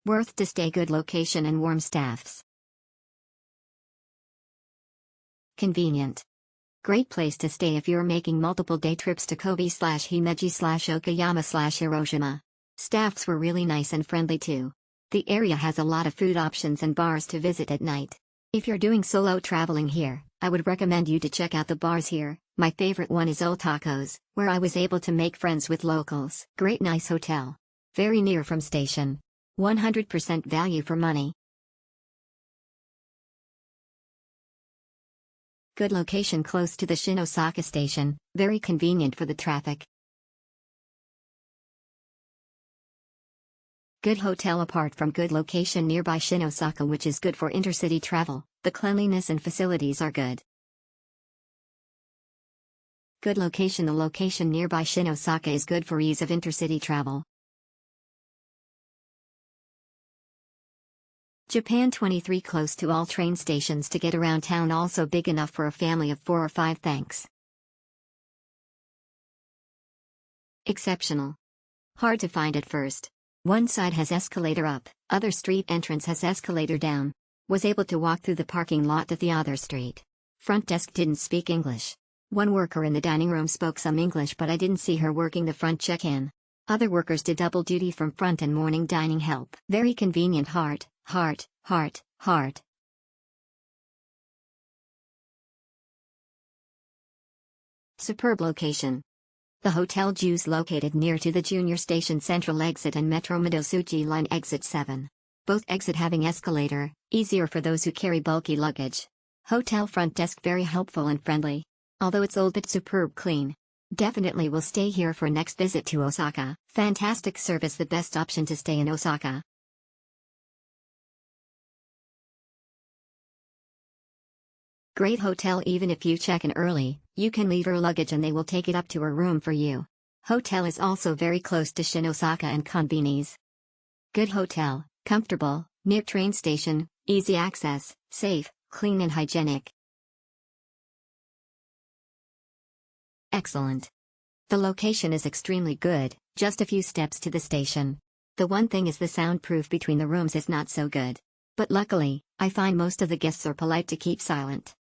Worth to stay, good location and warm staffs. Convenient. Great place to stay if you're making multiple day trips to Kobe/Himeji/Okayama/Hiroshima. Staffs were really nice and friendly too. The area has a lot of food options and bars to visit at night. If you're doing solo traveling here, I would recommend you to check out the bars here. My favorite one is Old Tacos, where I was able to make friends with locals. Great nice hotel. Very near from station. 100% value for money. Good location close to the Osaka station, very convenient for the traffic. Good hotel apart from good location nearby Osaka, which is good for intercity travel. The cleanliness and facilities are good. Good location. The location nearby Osaka is good for ease of intercity travel. Japan 23 close to all train stations to get around town, also big enough for a family of 4 or 5 thanks. Exceptional. Hard to find at first. One side has escalator up, other street entrance has escalator down. Was able to walk through the parking lot to the other street. Front desk didn't speak English. One worker in the dining room spoke some English, but I didn't see her working the front check-in. Other workers did double duty from front and morning dining help. Very convenient. Heart. Superb location. The Hotel Juice located near to the Junior Station Central Exit and Metro Midotsuchi Line Exit 7. Both exit having escalator, easier for those who carry bulky luggage. Hotel front desk very helpful and friendly. Although it's old but superb clean. Definitely will stay here for next visit to Osaka. Fantastic service, the best option to stay in Osaka. Great hotel. Even if you check in early, you can leave your luggage and they will take it up to a room for you. Hotel is also very close to Osaka and convenience. Good hotel, comfortable, near train station, easy access, safe, clean and hygienic. Excellent. The location is extremely good, just a few steps to the station. The one thing is the soundproof between the rooms is not so good. But luckily, I find most of the guests are polite to keep silent.